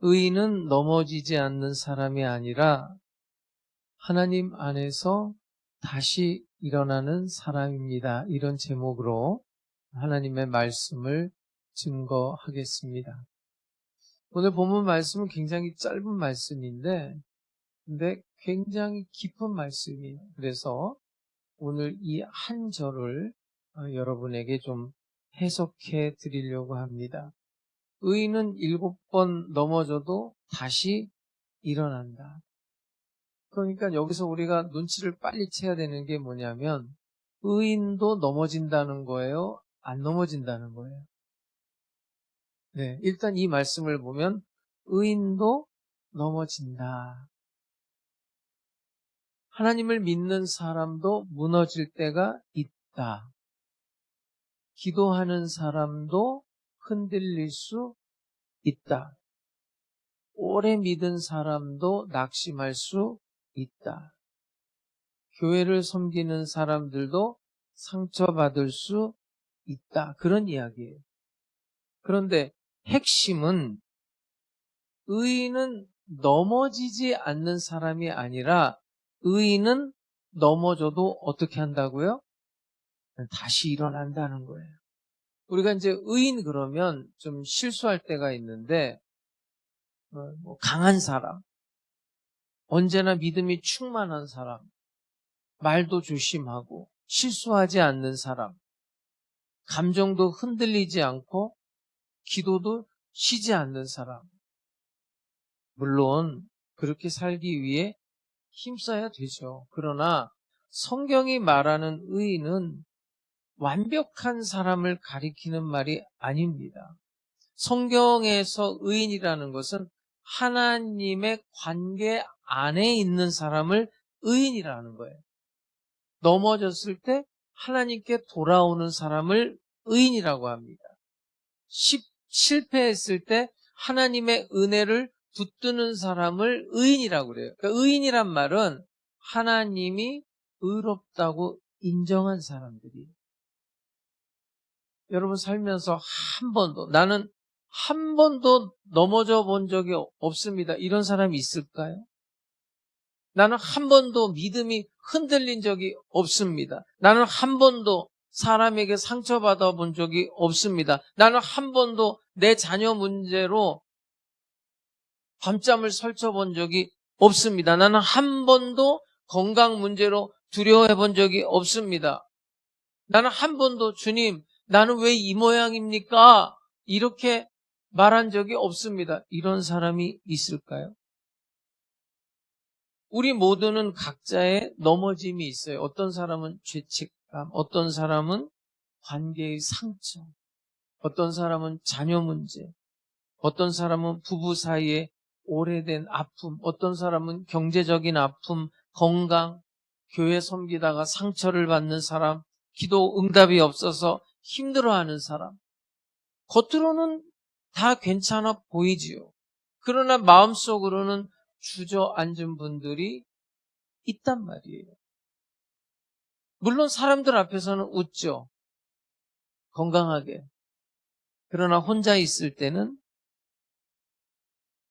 의인은 넘어지지 않는 사람이 아니라 하나님 안에서 다시 일어나는 사람입니다. 이런 제목으로 하나님의 말씀을 증거하겠습니다. 오늘 본문 말씀은 굉장히 짧은 말씀인데 근데 굉장히 깊은 말씀이에요. 그래서 오늘 이 한 절을 여러분에게 좀 해석해 드리려고 합니다. 의인은 7번 넘어져도 다시 일어난다. 그러니까 여기서 우리가 눈치를 빨리 채야 되는 게 뭐냐면 의인도 넘어진다는 거예요? 안 넘어진다는 거예요? 네, 일단 이 말씀을 보면 의인도 넘어진다. 하나님을 믿는 사람도 무너질 때가 있다. 기도하는 사람도 흔들릴 수 있다. 오래 믿은 사람도 낙심할 수 있다. 교회를 섬기는 사람들도 상처받을 수 있다. 그런 이야기예요. 그런데 핵심은 의인은 넘어지지 않는 사람이 아니라 의인은 넘어져도 어떻게 한다고요? 다시 일어난다는 거예요. 우리가 이제 의인 그러면 좀 실수할 때가 있는데 강한 사람, 언제나 믿음이 충만한 사람, 말도 조심하고 실수하지 않는 사람, 감정도 흔들리지 않고 기도도 쉬지 않는 사람. 물론 그렇게 살기 위해 힘써야 되죠. 그러나 성경이 말하는 의인은 완벽한 사람을 가리키는 말이 아닙니다. 성경에서 의인이라는 것은 하나님의 관계 안에 있는 사람을 의인이라는 거예요. 넘어졌을 때 하나님께 돌아오는 사람을 의인이라고 합니다. 실패했을 때 하나님의 은혜를 붙드는 사람을 의인이라고 그래요. 그러니까 의인이란 말은 하나님이 의롭다고 인정한 사람들이에요. 여러분 살면서 나는 한 번도 넘어져 본 적이 없습니다. 이런 사람이 있을까요? 나는 한 번도 믿음이 흔들린 적이 없습니다. 나는 한 번도 사람에게 상처받아 본 적이 없습니다. 나는 한 번도 내 자녀 문제로 밤잠을 설쳐 본 적이 없습니다. 나는 한 번도 건강 문제로 두려워해 본 적이 없습니다. 나는 한 번도 주님, 나는 왜 이 모양입니까? 이렇게 말한 적이 없습니다. 이런 사람이 있을까요? 우리 모두는 각자의 넘어짐이 있어요. 어떤 사람은 죄책감, 어떤 사람은 관계의 상처, 어떤 사람은 자녀 문제, 어떤 사람은 부부 사이에 오래된 아픔, 어떤 사람은 경제적인 아픔, 건강, 교회 섬기다가 상처를 받는 사람, 기도 응답이 없어서 힘들어하는 사람. 겉으로는 다 괜찮아 보이지요. 그러나 마음속으로는 주저앉은 분들이 있단 말이에요. 물론 사람들 앞에서는 웃죠. 건강하게. 그러나 혼자 있을 때는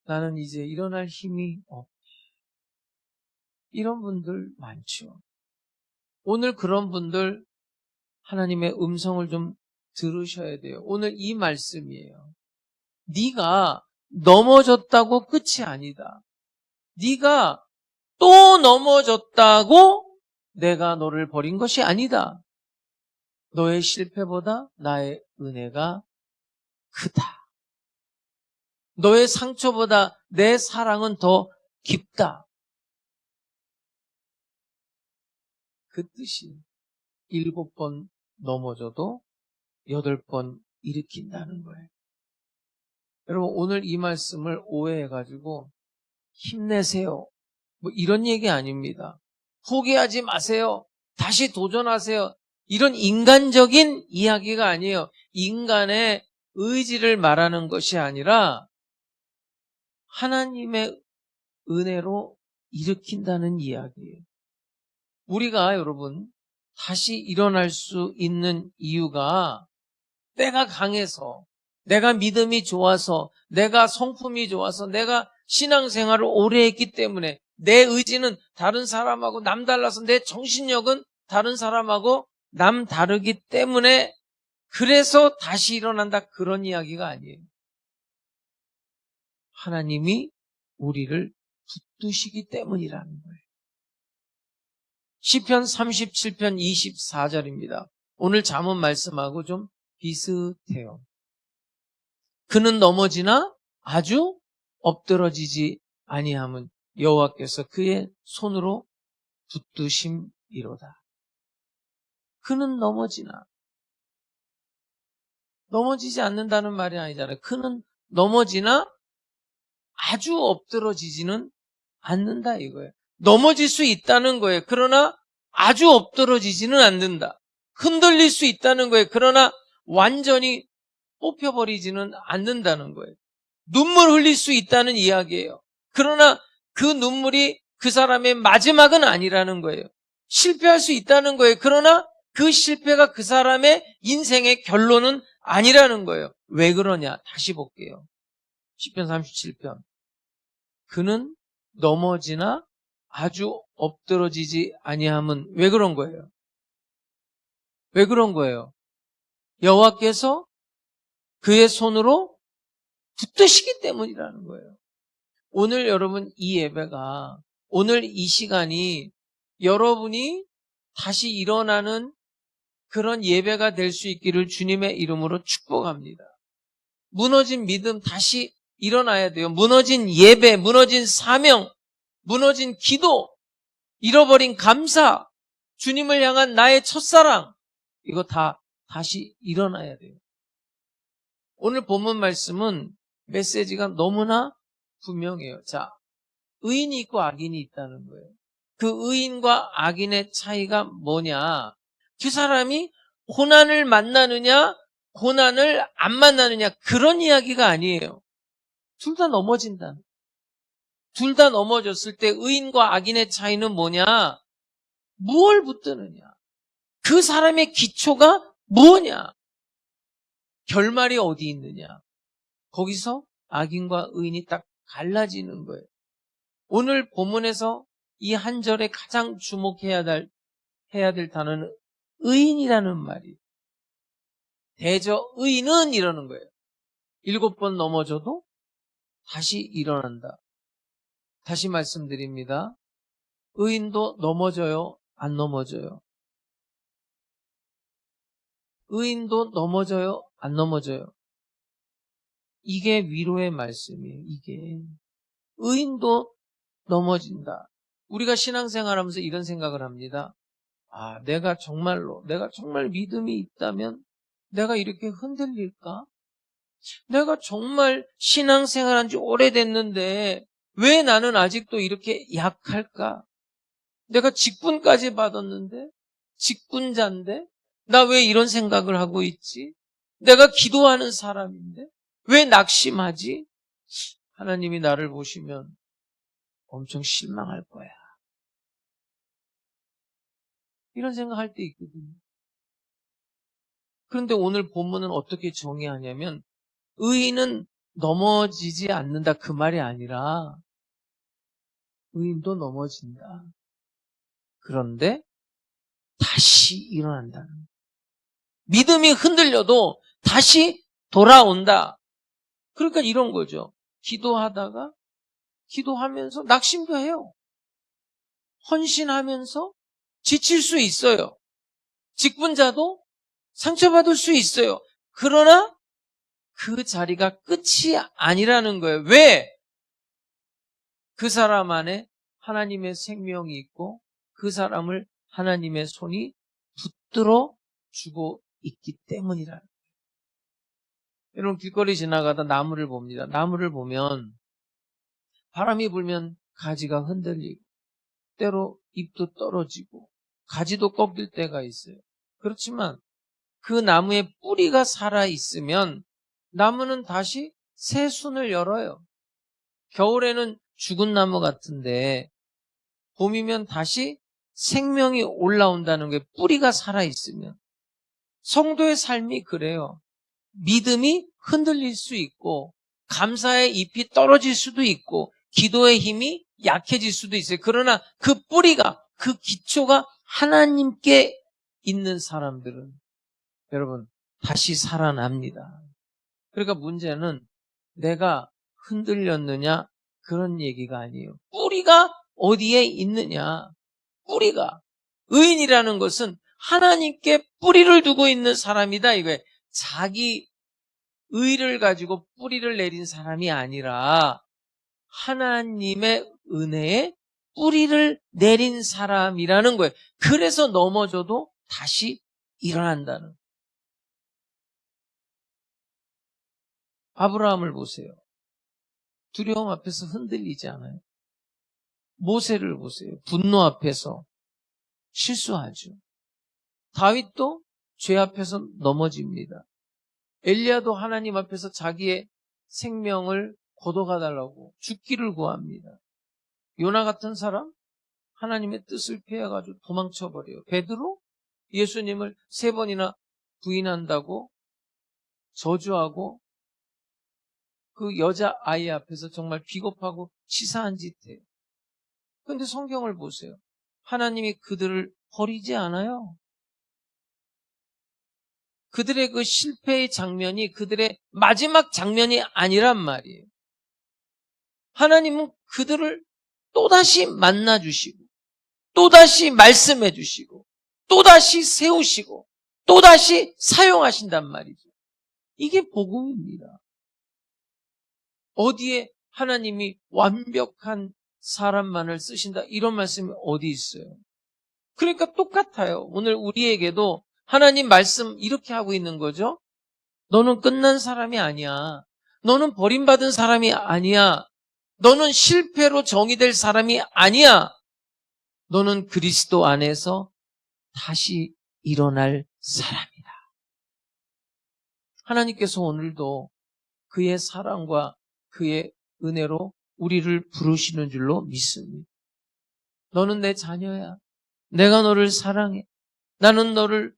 나는 이제 일어날 힘이 없다. 이런 분들 많죠. 오늘 그런 분들 하나님의 음성을 좀 들으셔야 돼요. 오늘 이 말씀이에요. 네가 넘어졌다고 끝이 아니다. 네가 또 넘어졌다고 내가 너를 버린 것이 아니다. 너의 실패보다 나의 은혜가 크다. 너의 상처보다 내 사랑은 더 깊다. 그 뜻이 7번 넘어져도 8번 일으킨다는 거예요. 여러분 오늘 이 말씀을 오해해가지고 힘내세요. 뭐 이런 얘기 아닙니다. 포기하지 마세요. 다시 도전하세요. 이런 인간적인 이야기가 아니에요. 인간의 의지를 말하는 것이 아니라 하나님의 은혜로 일으킨다는 이야기예요. 우리가 여러분 다시 일어날 수 있는 이유가 때가 강해서 내가 믿음이 좋아서, 내가 성품이 좋아서, 내가 신앙생활을 오래 했기 때문에 내 의지는 다른 사람하고 남달라서 내 정신력은 다른 사람하고 남다르기 때문에 그래서 다시 일어난다, 그런 이야기가 아니에요. 하나님이 우리를 붙드시기 때문이라는 거예요. 시편 37편 24절입니다. 오늘 잠언 말씀하고 좀 비슷해요. 그는 넘어지나 아주 엎드러지지 아니함은 여호와께서 그의 손으로 붙드심이로다. 그는 넘어지지 않는다는 말이 아니잖아요. 그는 넘어지나 아주 엎드러지지는 않는다 이거예요. 넘어질 수 있다는 거예요. 그러나 아주 엎드러지지는 않는다. 흔들릴 수 있다는 거예요. 그러나 완전히 뽑혀버리지는 않는다는 거예요. 눈물 흘릴 수 있다는 이야기예요. 그러나 그 눈물이 그 사람의 마지막은 아니라는 거예요. 실패할 수 있다는 거예요. 그러나 그 실패가 그 사람의 인생의 결론은 아니라는 거예요. 왜 그러냐? 다시 볼게요. 시편 37편. 그는 넘어지나 아주 엎드러지지 아니함은 왜 그런 거예요? 왜 그런 거예요? 여호와께서 그의 손으로 붙드시기 때문이라는 거예요. 오늘 여러분 이 예배가, 오늘 이 시간이 여러분이 다시 일어나는 그런 예배가 될 수 있기를 주님의 이름으로 축복합니다. 무너진 믿음 다시 일어나야 돼요. 무너진 예배, 무너진 사명, 무너진 기도, 잃어버린 감사, 주님을 향한 나의 첫사랑, 이거 다 다시 일어나야 돼요. 오늘 본문 말씀은 메시지가 너무나 분명해요. 자, 의인이 있고 악인이 있다는 거예요. 그 의인과 악인의 차이가 뭐냐? 그 사람이 고난을 만나느냐, 고난을 안 만나느냐, 그런 이야기가 아니에요. 둘 다 넘어진다. 둘 다 넘어졌을 때 의인과 악인의 차이는 뭐냐? 무엇을 붙드느냐? 그 사람의 기초가 뭐냐? 결말이 어디 있느냐? 거기서 악인과 의인이 딱 갈라지는 거예요. 오늘 본문에서 이 한 절에 가장 주목해야 될 단어는 의인이라는 말이에요. 대저 의인은 이러는 거예요. 7번 넘어져도 다시 일어난다. 다시 말씀드립니다. 의인도 넘어져요? 안 넘어져요? 의인도 넘어져요? 안 넘어져요? 이게 위로의 말씀이에요. 이게 의인도 넘어진다. 우리가 신앙생활하면서 이런 생각을 합니다. 아, 내가 정말 믿음이 있다면 내가 이렇게 흔들릴까? 내가 정말 신앙생활한 지 오래됐는데 왜 나는 아직도 이렇게 약할까? 내가 직분까지 받았는데, 직분자인데 나 왜 이런 생각을 하고 있지? 내가 기도하는 사람인데 왜 낙심하지? 하나님이 나를 보시면 엄청 실망할 거야. 이런 생각할 때 있거든요. 그런데 오늘 본문은 어떻게 정의하냐면 의인은 넘어지지 않는다, 그 말이 아니라 의인도 넘어진다. 그런데 다시 일어난다는 거예요. 믿음이 흔들려도 다시 돌아온다. 그러니까 이런 거죠. 기도하면서 낙심도 해요. 헌신하면서 지칠 수 있어요. 직분자도 상처받을 수 있어요. 그러나 그 자리가 끝이 아니라는 거예요. 왜? 그 사람 안에 하나님의 생명이 있고 그 사람을 하나님의 손이 붙들어 주고 있기 때문이라는 거예요. 여러분 길거리 지나가다 나무를 봅니다. 나무를 보면 바람이 불면 가지가 흔들리고 때로 잎도 떨어지고 가지도 꺾일 때가 있어요. 그렇지만 그 나무의 뿌리가 살아있으면 나무는 다시 새 순을 열어요. 겨울에는 죽은 나무 같은데 봄이면 다시 생명이 올라온다는 게 뿌리가 살아있으면. 성도의 삶이 그래요. 믿음이 흔들릴 수 있고 감사의 잎이 떨어질 수도 있고 기도의 힘이 약해질 수도 있어요. 그러나 그 뿌리가, 그 기초가 하나님께 있는 사람들은 여러분 다시 살아납니다. 그러니까 문제는 내가 흔들렸느냐 그런 얘기가 아니에요. 뿌리가 어디에 있느냐. 뿌리가. 의인이라는 것은 하나님께 뿌리를 두고 있는 사람이다 이거예요. 자기 의를 가지고 뿌리를 내린 사람이 아니라 하나님의 은혜에 뿌리를 내린 사람이라는 거예요. 그래서 넘어져도 다시 일어난다는 거예요. 아브라함을 보세요. 두려움 앞에서 흔들리지 않아요. 모세를 보세요. 분노 앞에서 실수하죠. 다윗도 죄 앞에서 넘어집니다. 엘리야도 하나님 앞에서 자기의 생명을 걷어가달라고 죽기를 구합니다. 요나 같은 사람 하나님의 뜻을 피해가지고 도망쳐버려요. 베드로 예수님을 3번이나 부인한다고 저주하고 그 여자아이 앞에서 정말 비겁하고 치사한 짓 해요. 그런데 성경을 보세요. 하나님이 그들을 버리지 않아요. 그들의 그 실패의 장면이 그들의 마지막 장면이 아니란 말이에요. 하나님은 그들을 또다시 만나주시고 또다시 말씀해 주시고 또다시 세우시고 또다시 사용하신단 말이죠. 이게 복음입니다. 어디에 하나님이 완벽한 사람만을 쓰신다 이런 말씀이 어디 있어요? 그러니까 똑같아요. 오늘 우리에게도 하나님 말씀 이렇게 하고 있는 거죠. 너는 끝난 사람이 아니야. 너는 버림받은 사람이 아니야. 너는 실패로 정의될 사람이 아니야. 너는 그리스도 안에서 다시 일어날 사람이다. 하나님께서 오늘도 그의 사랑과 그의 은혜로 우리를 부르시는 줄로 믿습니다. 너는 내 자녀야. 내가 너를 사랑해. 나는 너를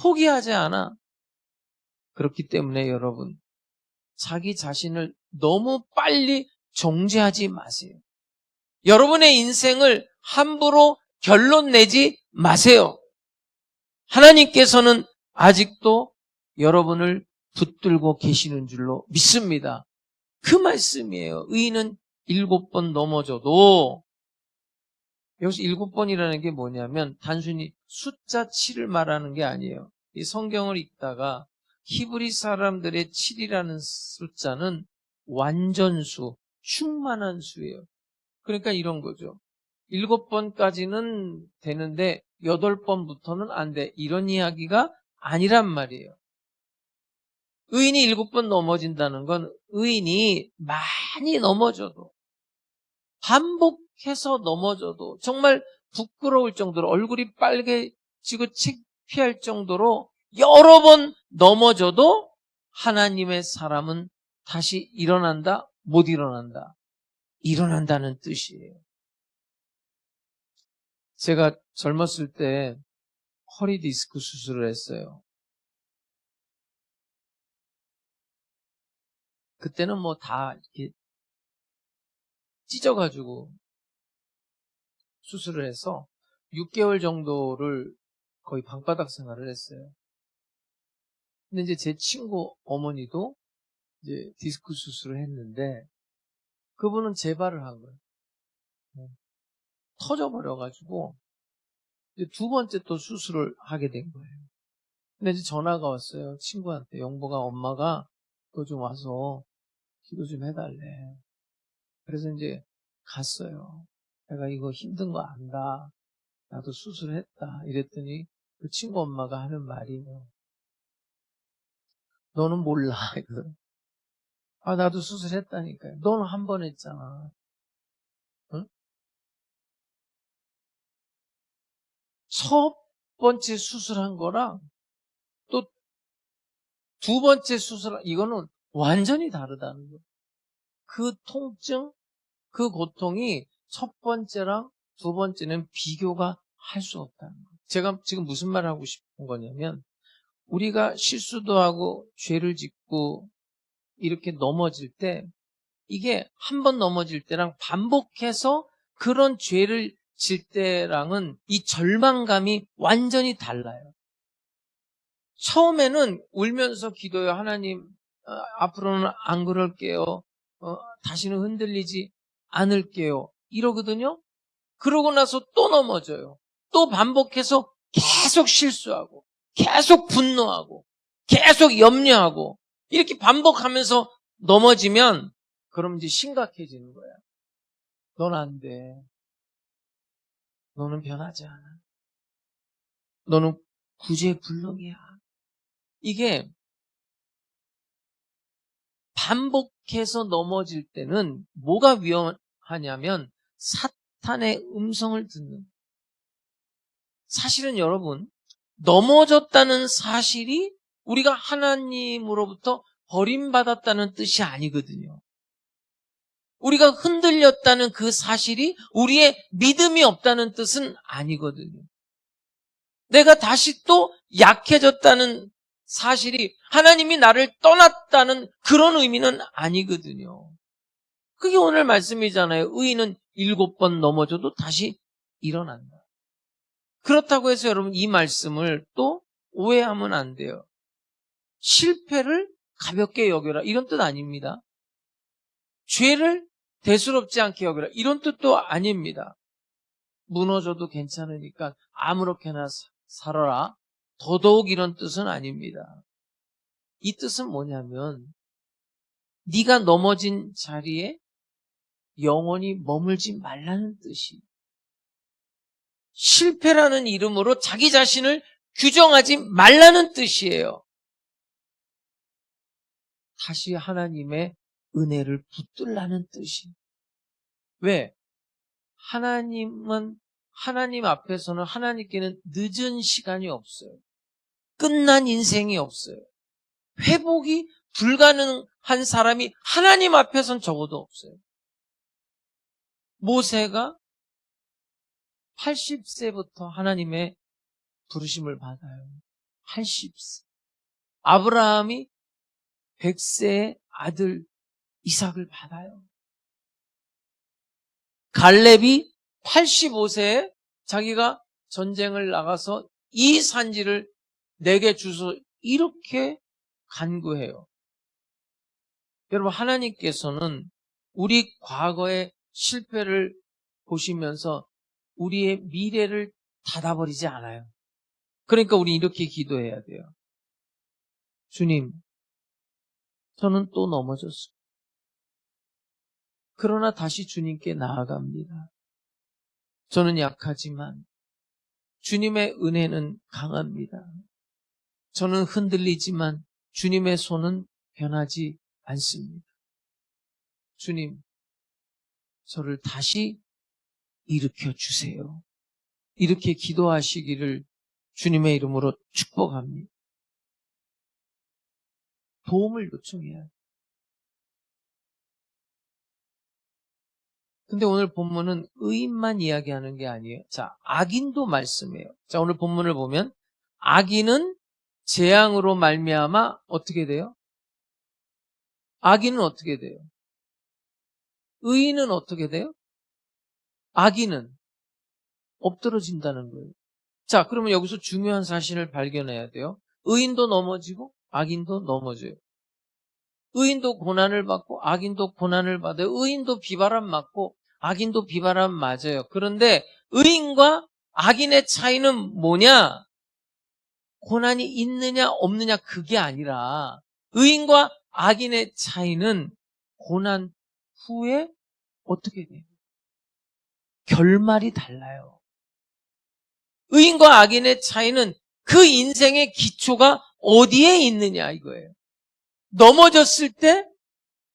포기하지 않아. 그렇기 때문에 여러분, 자기 자신을 너무 빨리 정죄하지 마세요. 여러분의 인생을 함부로 결론 내지 마세요. 하나님께서는 아직도 여러분을 붙들고 계시는 줄로 믿습니다. 그 말씀이에요. 의인은 7번 넘어져도 여기서 7번이라는 게 뭐냐면 단순히 숫자 7을 말하는 게 아니에요. 이 성경을 읽다가 히브리 사람들의 7이라는 숫자는 완전수, 충만한 수예요. 그러니까 이런 거죠. 7번까지는 되는데 8번부터는 안 돼. 이런 이야기가 아니란 말이에요. 의인이 7번 넘어진다는 건 의인이 많이 넘어져도 반복해서 넘어져도 정말 부끄러울 정도로 얼굴이 빨개지고 창피할 정도로 여러 번 넘어져도 하나님의 사람은 다시 일어난다? 못 일어난다? 일어난다는 뜻이에요. 제가 젊었을 때 허리 디스크 수술을 했어요. 그때는 뭐 다 이렇게 찢어가지고 수술을 해서 6개월 정도를 거의 방바닥 생활을 했어요. 근데 이제 제 친구 어머니도 이제 디스크 수술을 했는데 그분은 재발을 한 거예요. 터져버려가지고 이제 2번째 또 수술을 하게 된 거예요. 근데 이제 전화가 왔어요. 친구한테 영보가 엄마가 너 좀 와서 기도 좀 해달래. 그래서 이제 갔어요. 내가 이거 힘든 거 안다. 나도 수술했다. 이랬더니 그 친구 엄마가 하는 말이 뭐 너는 몰라. 아 나도 수술했다니까요. 너는 한 번 했잖아. 응? 첫 번째 수술한 거랑 또 2번째 수술 이거는 완전히 다르다는 거예요. 그 통증, 그 고통이 첫 번째랑 2번째는 비교가 할 수 없다는 거예요. 제가 지금 무슨 말을 하고 싶은 거냐면 우리가 실수도 하고 죄를 짓고 이렇게 넘어질 때 이게 한 번 넘어질 때랑 반복해서 그런 죄를 질 때랑은 이 절망감이 완전히 달라요. 처음에는 울면서 기도해요. 하나님, 앞으로는 안 그럴게요. 다시는 흔들리지 않을게요. 이러거든요. 그러고 나서 또 넘어져요. 또 반복해서 계속 실수하고, 계속 분노하고, 계속 염려하고, 이렇게 반복하면서 넘어지면, 그럼 이제 심각해지는 거야. 넌 안 돼. 너는 변하지 않아. 너는 구제불능이야. 이게 반복해서 넘어질 때는 뭐가 위험하냐면 사탄의 음성을 듣는. 사실은 여러분, 넘어졌다는 사실이 우리가 하나님으로부터 버림받았다는 뜻이 아니거든요. 우리가 흔들렸다는 그 사실이 우리의 믿음이 없다는 뜻은 아니거든요. 내가 다시 또 약해졌다는 사실이 하나님이 나를 떠났다는 그런 의미는 아니거든요. 그게 오늘 말씀이잖아요. 의인은 7번 넘어져도 다시 일어난다. 그렇다고 해서 여러분 이 말씀을 또 오해하면 안 돼요. 실패를 가볍게 여겨라 이런 뜻 아닙니다. 죄를 대수롭지 않게 여겨라 이런 뜻도 아닙니다. 무너져도 괜찮으니까 아무렇게나 살아라. 더더욱 이런 뜻은 아닙니다. 이 뜻은 뭐냐면 네가 넘어진 자리에 영원히 머물지 말라는 뜻이. 실패라는 이름으로 자기 자신을 규정하지 말라는 뜻이에요. 다시 하나님의 은혜를 붙들라는 뜻이. 왜? 하나님 앞에서는 하나님께는 늦은 시간이 없어요. 끝난 인생이 없어요. 회복이 불가능한 사람이 하나님 앞에선 적어도 없어요. 모세가 80세부터 하나님의 부르심을 받아요. 80세. 아브라함이 100세의 아들 이삭을 받아요. 갈렙이 85세에 자기가 전쟁을 나가서 이 산지를 내게 주소 이렇게 간구해요. 여러분 하나님께서는 우리 과거의 실패를 보시면서 우리의 미래를 닫아버리지 않아요. 그러니까 우리 이렇게 기도해야 돼요. 주님, 저는 또 넘어졌어요. 그러나 다시 주님께 나아갑니다. 저는 약하지만 주님의 은혜는 강합니다. 저는 흔들리지만 주님의 손은 변하지 않습니다. 주님, 저를 다시 일으켜 주세요. 이렇게 기도하시기를 주님의 이름으로 축복합니다. 도움을 요청해야 해요. 근데 오늘 본문은 의인만 이야기하는 게 아니에요. 자, 악인도 말씀해요. 자, 오늘 본문을 보면 악인은 재앙으로 말미암아 어떻게 돼요? 악인은 어떻게 돼요? 의인은 어떻게 돼요? 악인은 엎드러진다는 거예요. 자, 그러면 여기서 중요한 사실을 발견해야 돼요. 의인도 넘어지고 악인도 넘어져요. 의인도 고난을 받고 악인도 고난을 받아요. 의인도 비바람 맞고 악인도 비바람 맞아요. 그런데 의인과 악인의 차이는 뭐냐? 고난이 있느냐 없느냐 그게 아니라 의인과 악인의 차이는 고난 후에 어떻게 돼요? 결말이 달라요. 의인과 악인의 차이는 그 인생의 기초가 어디에 있느냐 이거예요. 넘어졌을 때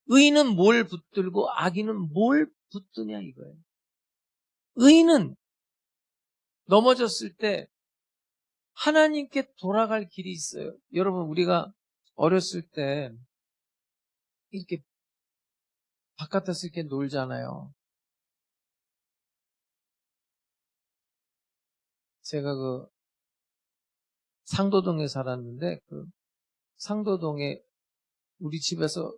의인은 뭘 붙들고 악인은 뭘 붙드냐 이거예요. 의인은 넘어졌을 때 하나님께 돌아갈 길이 있어요. 여러분 우리가 어렸을 때 이렇게 바깥에서 이렇게 놀잖아요. 제가 상도동에 살았는데 그 상도동에 우리 집에서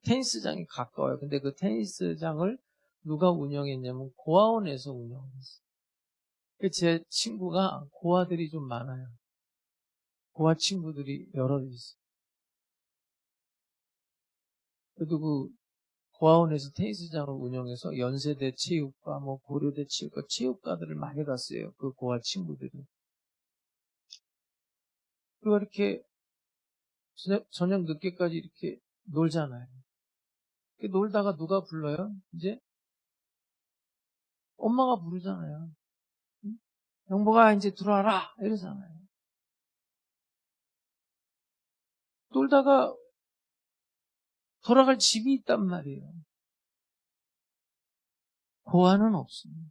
테니스장이 가까워요. 근데 그 테니스장을 누가 운영했냐면 고아원에서 운영했어요. 제 친구가 고아들이 좀 많아요. 고아 친구들이 여럿 있어요. 그래도 그 고아원에서 테니스장을 운영해서 연세대 체육과 뭐 고려대 체육과 체육과들을 많이 갔어요. 그 고아 친구들이. 그리고 이렇게 저녁 늦게까지 이렇게 놀잖아요. 놀다가 누가 불러요? 이제 엄마가 부르잖아요. 응? 영보가 이제 들어와라 이러잖아요. 놀다가 돌아갈 집이 있단 말이에요. 고아는 없습니다.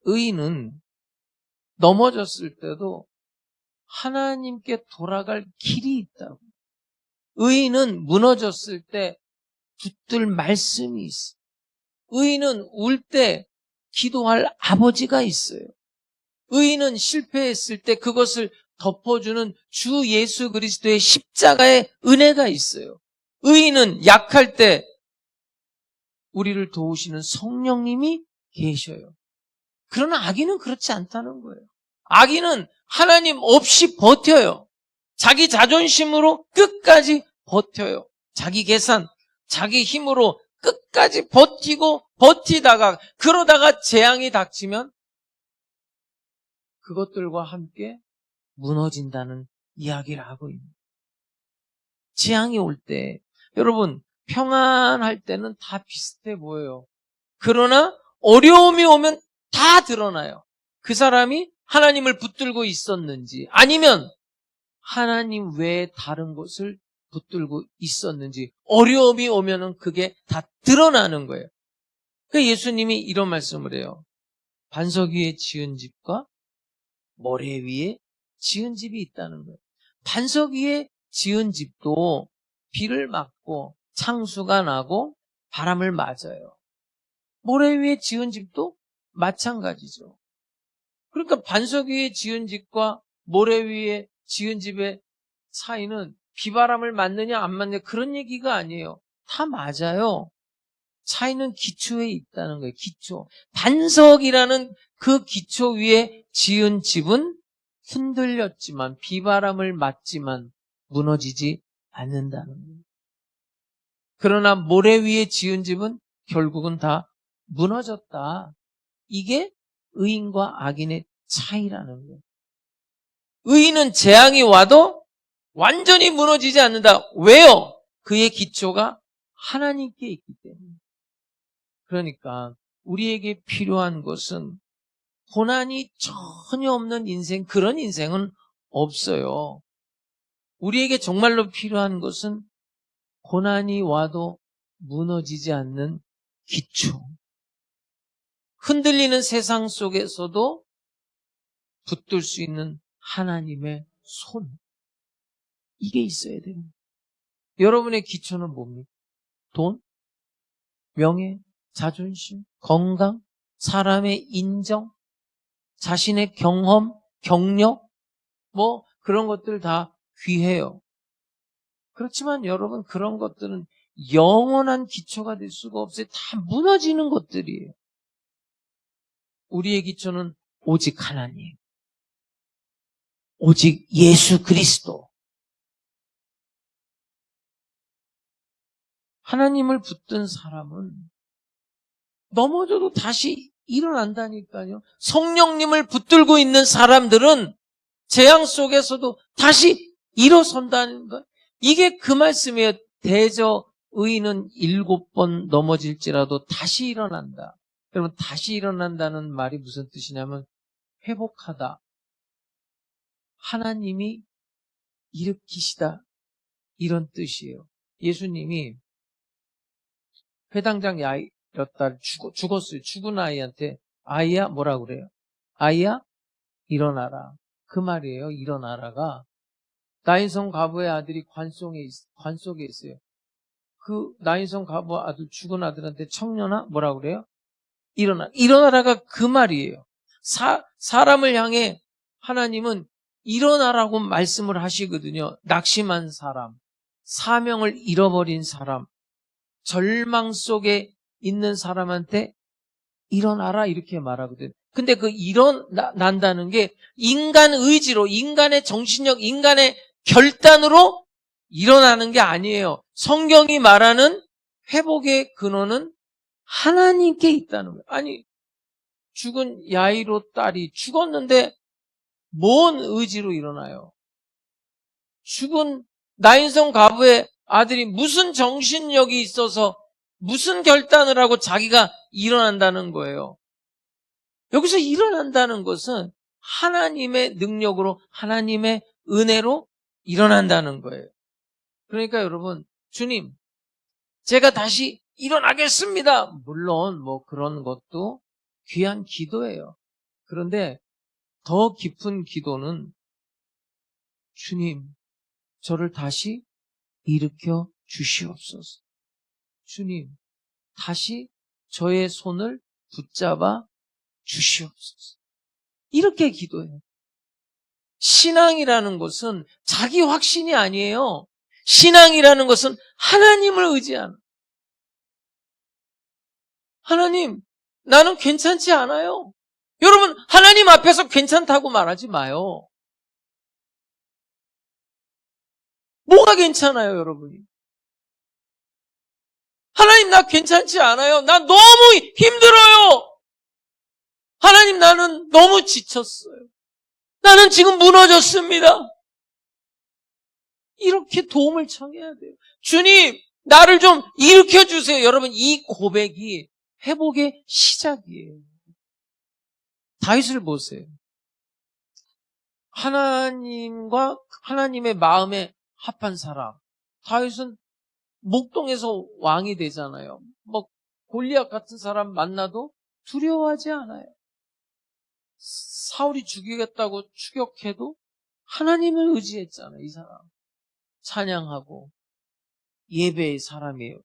의인은 넘어졌을 때도 하나님께 돌아갈 길이 있다고. 의인은 무너졌을 때 붙들 말씀이 있어. 의인은 울 때 기도할 아버지가 있어요. 의인은 실패했을 때 그것을 덮어주는 주 예수 그리스도의 십자가의 은혜가 있어요. 의인은 약할 때 우리를 도우시는 성령님이 계셔요. 그러나 악인은 그렇지 않다는 거예요. 악인은 하나님 없이 버텨요. 자기 자존심으로 끝까지 버텨요. 자기 계산, 자기 힘으로 끝까지 버티고 버티다가 그러다가 재앙이 닥치면 그것들과 함께 무너진다는 이야기를 하고 있는. 재앙이 올 때, 여러분 평안할 때는 다 비슷해 보여요. 그러나 어려움이 오면 다 드러나요. 그 사람이 하나님을 붙들고 있었는지 아니면 하나님 외에 다른 것을 붙들고 있었는지 어려움이 오면은 그게 다 드러나는 거예요. 그러니까 예수님이 이런 말씀을 해요. 반석 위에 지은 집과 모래 위에 지은 집이 있다는 거예요. 반석 위에 지은 집도 비를 맞고 창수가 나고 바람을 맞아요. 모래 위에 지은 집도 마찬가지죠. 그러니까 반석 위에 지은 집과 모래 위에 지은 집의 차이는 비바람을 맞느냐 안 맞느냐 그런 얘기가 아니에요. 다 맞아요. 차이는 기초에 있다는 거예요. 기초. 반석이라는 그 기초 위에 지은 집은 흔들렸지만 비바람을 맞지만 무너지지 않는다는 거예요. 그러나 모래 위에 지은 집은 결국은 다 무너졌다. 이게 의인과 악인의 차이라는 거예요. 의인은 재앙이 와도 완전히 무너지지 않는다. 왜요? 그의 기초가 하나님께 있기 때문에. 그러니까 우리에게 필요한 것은 고난이 전혀 없는 인생, 그런 인생은 없어요. 우리에게 정말로 필요한 것은 고난이 와도 무너지지 않는 기초. 흔들리는 세상 속에서도 붙들 수 있는 하나님의 손. 이게 있어야 됩니다. 여러분의 기초는 뭡니까? 돈? 명예? 자존심? 건강? 사람의 인정? 자신의 경험? 경력? 뭐 그런 것들 다 귀해요. 그렇지만 여러분 그런 것들은 영원한 기초가 될 수가 없어요. 다 무너지는 것들이에요. 우리의 기초는 오직 하나님. 오직 예수 그리스도. 하나님을 붙든 사람은 넘어져도 다시 일어난다니까요. 성령님을 붙들고 있는 사람들은 재앙 속에서도 다시 일어선다는 것. 이게 그 말씀이에요. 대저 의인은 7번 넘어질지라도 다시 일어난다. 여러분 다시 일어난다는 말이 무슨 뜻이냐면 회복하다. 하나님이 일으키시다. 이런 뜻이에요. 예수님이 회당장 야이였다 죽었어요. 죽은 아이한테 아이야 뭐라 그래요? 아이야 일어나라. 그 말이에요. 일어나라가 나인성 과부의 아들이 관 속에 있어요. 그 나인성 과부 아들 죽은 아들한테 청년아 뭐라 그래요? 일어나라가 그 말이에요. 사람을 향해 하나님은 일어나라고 말씀을 하시거든요. 낙심한 사람, 사명을 잃어버린 사람, 절망 속에 있는 사람한테 일어나라 이렇게 말하거든. 근데 그 일어난다는 게 인간 의지로, 인간의 정신력, 인간의 결단으로 일어나는 게 아니에요. 성경이 말하는 회복의 근원은 하나님께 있다는 거예요. 아니, 죽은 야이로 딸이 죽었는데 뭔 의지로 일어나요? 죽은 나인성 과부의 아들이 무슨 정신력이 있어서 무슨 결단을 하고 자기가 일어난다는 거예요. 여기서 일어난다는 것은 하나님의 능력으로, 하나님의 은혜로 일어난다는 거예요. 그러니까 여러분, 주님, 제가 다시 일어나겠습니다. 물론 뭐 그런 것도 귀한 기도예요. 그런데 더 깊은 기도는 주님, 저를 다시 일으켜 주시옵소서. 주님, 다시 저의 손을 붙잡아 주시옵소서. 이렇게 기도해요. 신앙이라는 것은 자기 확신이 아니에요. 신앙이라는 것은 하나님을 의지하는. 하나님, 나는 괜찮지 않아요. 여러분, 하나님 앞에서 괜찮다고 말하지 마요. 뭐가 괜찮아요, 여러분이? 하나님, 나 괜찮지 않아요. 나 너무 힘들어요. 하나님, 나는 너무 지쳤어요. 나는 지금 무너졌습니다. 이렇게 도움을 청해야 돼요. 주님, 나를 좀 일으켜 주세요. 여러분, 이 고백이 회복의 시작이에요. 다윗을 보세요. 하나님과 하나님의 마음에 합한 사람. 다윗은 목동에서 왕이 되잖아요. 뭐 골리앗 같은 사람 만나도 두려워하지 않아요. 사울이 죽이겠다고 추격해도 하나님을 의지했잖아요. 이 사람. 찬양하고 예배의 사람이에요.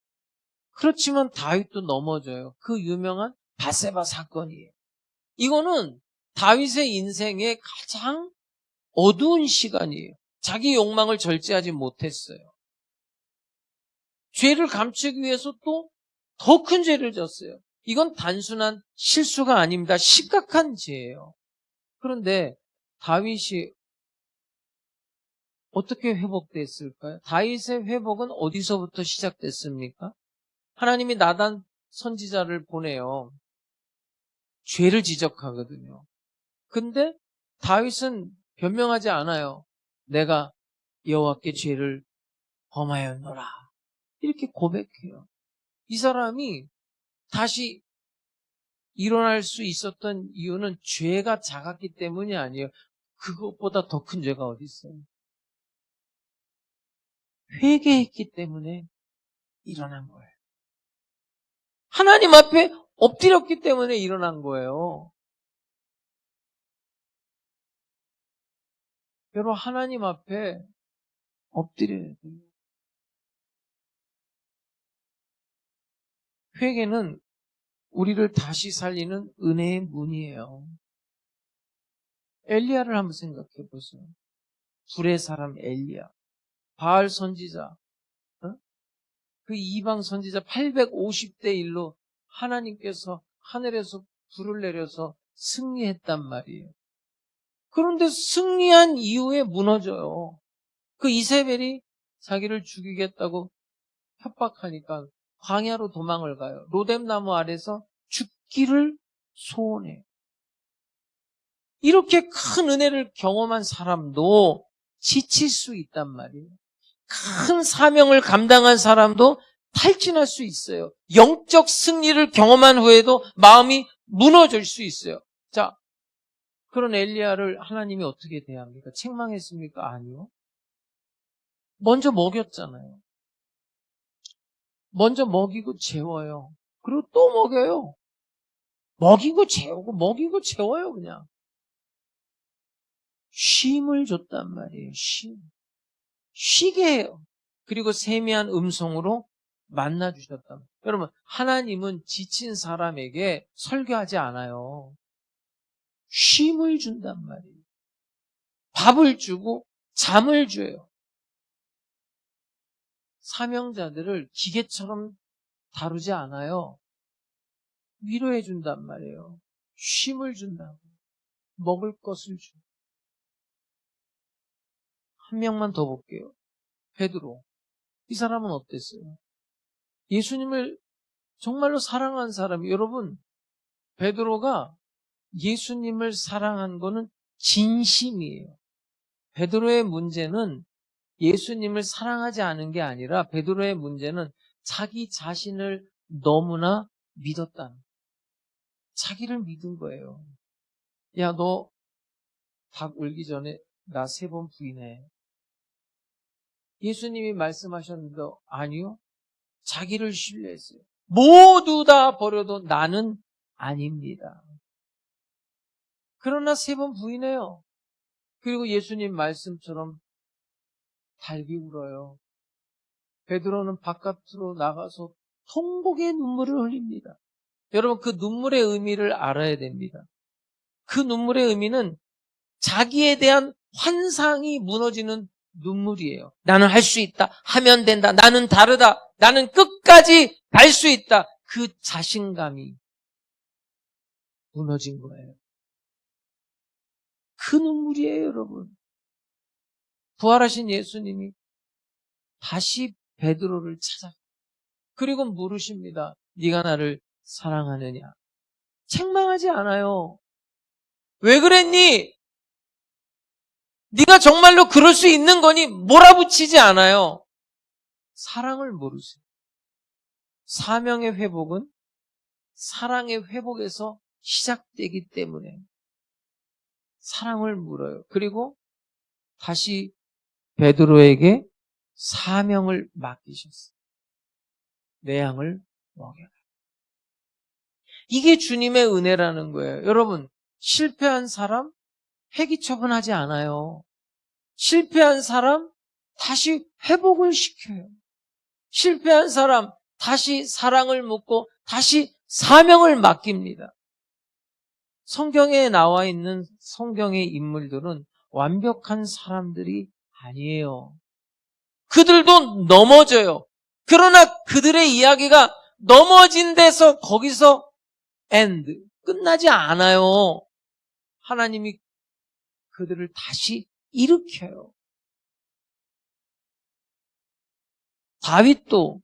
그렇지만 다윗도 넘어져요. 그 유명한 바세바 사건이에요. 이거는 다윗의 인생의 가장 어두운 시간이에요. 자기 욕망을 절제하지 못했어요. 죄를 감추기 위해서 또 더 큰 죄를 졌어요. 이건 단순한 실수가 아닙니다. 심각한 죄예요. 그런데 다윗이 어떻게 회복됐을까요? 다윗의 회복은 어디서부터 시작됐습니까? 하나님이 나단 선지자를 보내요. 죄를 지적하거든요. 근데 다윗은 변명하지 않아요. 내가 여호와께 죄를 범하였노라. 이렇게 고백해요. 이 사람이 다시 일어날 수 있었던 이유는 죄가 작았기 때문이 아니에요. 그것보다 더 큰 죄가 어디 있어요? 회개했기 때문에 일어난 거예요. 하나님 앞에 엎드렸기 때문에 일어난 거예요. 여러분, 하나님 앞에 엎드려야 돼요. 회개는 우리를 다시 살리는 은혜의 문이에요. 엘리야를 한번 생각해 보세요. 불의 사람 엘리야, 바알 선지자, 그 이방 선지자 850대 1로 하나님께서 하늘에서 불을 내려서 승리했단 말이에요. 그런데 승리한 이후에 무너져요. 그 이세벨이 자기를 죽이겠다고 협박하니까 광야로 도망을 가요. 로뎀나무 아래서 죽기를 소원해요. 이렇게 큰 은혜를 경험한 사람도 지칠 수 있단 말이에요. 큰 사명을 감당한 사람도 탈진할 수 있어요. 영적 승리를 경험한 후에도 마음이 무너질 수 있어요. 자, 그런 엘리야를 하나님이 어떻게 대합니까? 책망했습니까? 아니요. 먼저 먹였잖아요. 먼저 먹이고 재워요. 그리고 또 먹여요. 먹이고 재우고 먹이고 재워요, 그냥. 쉼을 줬단 말이에요. 쉬게 해요. 그리고 세미한 음성으로 만나주셨다. 여러분, 하나님은 지친 사람에게 설교하지 않아요. 쉼을 준단 말이에요. 밥을 주고 잠을 줘요. 사명자들을 기계처럼 다루지 않아요. 위로해 준단 말이에요. 쉼을 준다고. 먹을 것을 줘. 한 명만 더 볼게요. 베드로. 이 사람은 어땠어요? 예수님을 정말로 사랑한 사람이, 여러분, 베드로가 예수님을 사랑한 거는 진심이에요. 베드로의 문제는 예수님을 사랑하지 않은 게 아니라 베드로의 문제는 자기 자신을 너무나 믿었다는 거예요. 자기를 믿은 거예요. 야, 너 닭 울기 전에 나 3번 부인해. 예수님이 말씀하셨는데 아니요. 자기를 신뢰했어요. 모두 다 버려도 나는 아닙니다. 그러나 3번 부인해요. 그리고 예수님 말씀처럼 달기 울어요. 베드로는 바깥으로 나가서 통곡의 눈물을 흘립니다. 여러분, 그 눈물의 의미를 알아야 됩니다. 그 눈물의 의미는 자기에 대한 환상이 무너지는 눈물이에요. 나는 할 수 있다. 하면 된다. 나는 다르다. 나는 끝까지 갈 수 있다. 그 자신감이 무너진 거예요. 그 눈물이에요, 여러분. 부활하신 예수님이 다시 베드로를 찾아 그리고 물으십니다. 네가 나를 사랑하느냐? 책망하지 않아요. 왜 그랬니? 네가 정말로 그럴 수 있는 거니? 몰아붙이지 않아요. 사랑을 물으세요. 사명의 회복은 사랑의 회복에서 시작되기 때문에 사랑을 물어요. 그리고 다시 베드로에게 사명을 맡기셨어요. 내 양을 먹여라. 이게 주님의 은혜라는 거예요. 여러분, 실패한 사람 회기처분하지 않아요. 실패한 사람 다시 회복을 시켜요. 실패한 사람 다시 사랑을 묻고 다시 사명을 맡깁니다. 성경에 나와 있는 성경의 인물들은 완벽한 사람들이 아니에요. 그들도 넘어져요. 그러나 그들의 이야기가 넘어진 데서 거기서 end, 끝나지 않아요. 하나님이 그들을 다시 일으켜요. 다윗도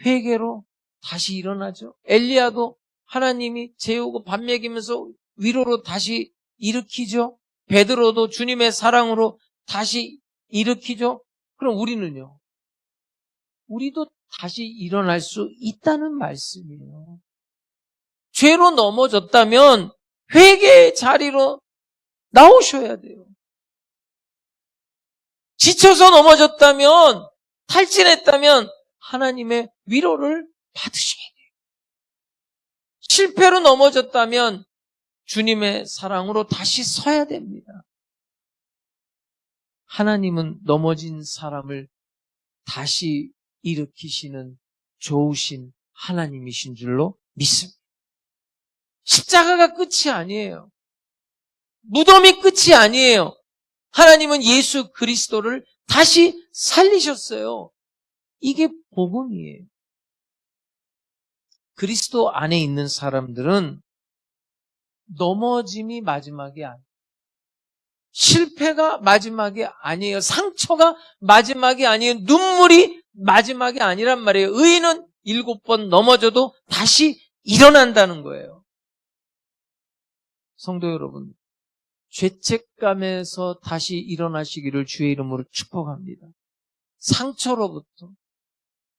회개로 다시 일어나죠. 엘리야도 하나님이 재우고 밥 먹이면서 위로로 다시 일으키죠. 베드로도 주님의 사랑으로 다시 일으키죠. 그럼 우리는요? 우리도 다시 일어날 수 있다는 말씀이에요. 죄로 넘어졌다면 회개의 자리로 나오셔야 돼요. 지쳐서 넘어졌다면, 탈진했다면 하나님의 위로를 받으셔야 돼요. 실패로 넘어졌다면 주님의 사랑으로 다시 서야 됩니다. 하나님은 넘어진 사람을 다시 일으키시는 좋으신 하나님이신 줄로 믿습니다. 십자가가 끝이 아니에요. 무덤이 끝이 아니에요. 하나님은 예수 그리스도를 다시 살리셨어요. 이게 복음이에요. 그리스도 안에 있는 사람들은 넘어짐이 마지막이 아니에요. 실패가 마지막이 아니에요. 상처가 마지막이 아니에요. 눈물이 마지막이 아니란 말이에요. 의인은 7번 넘어져도 다시 일어난다는 거예요. 성도 여러분, 죄책감에서 다시 일어나시기를 주의 이름으로 축복합니다. 상처로부터,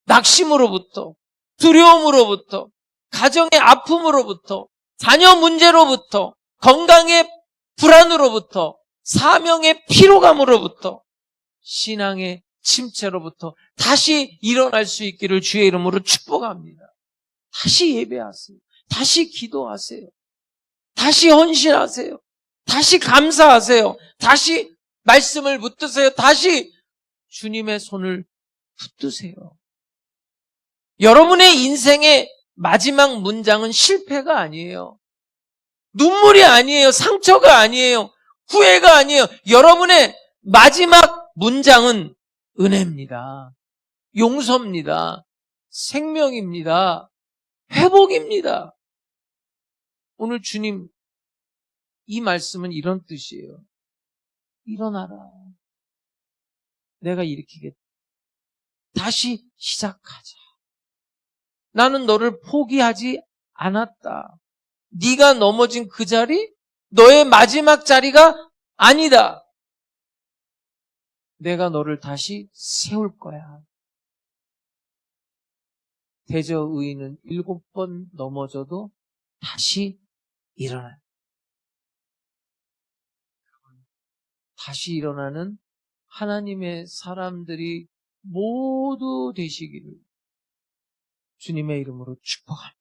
낙심으로부터, 두려움으로부터, 가정의 아픔으로부터, 자녀 문제로부터, 건강의 불안으로부터, 사명의 피로감으로부터, 신앙의 침체로부터 다시 일어날 수 있기를 주의 이름으로 축복합니다. 다시 예배하세요. 다시 기도하세요. 다시 헌신하세요. 다시 감사하세요. 다시 말씀을 붙드세요. 다시 주님의 손을 붙드세요. 여러분의 인생의 마지막 문장은 실패가 아니에요. 눈물이 아니에요. 상처가 아니에요. 후회가 아니에요. 여러분의 마지막 문장은 은혜입니다. 용서입니다. 생명입니다. 회복입니다. 오늘 주님 이 말씀은 이런 뜻이에요. 일어나라. 내가 일으키겠다. 다시 시작하자. 나는 너를 포기하지 않았다. 네가 넘어진 그 자리, 너의 마지막 자리가 아니다. 내가 너를 다시 세울 거야. 대저 의인은 7번 넘어져도 다시 일어나. 다시 일어나는 하나님의 사람들이 모두 되시기를 주님의 이름으로 축복합니다.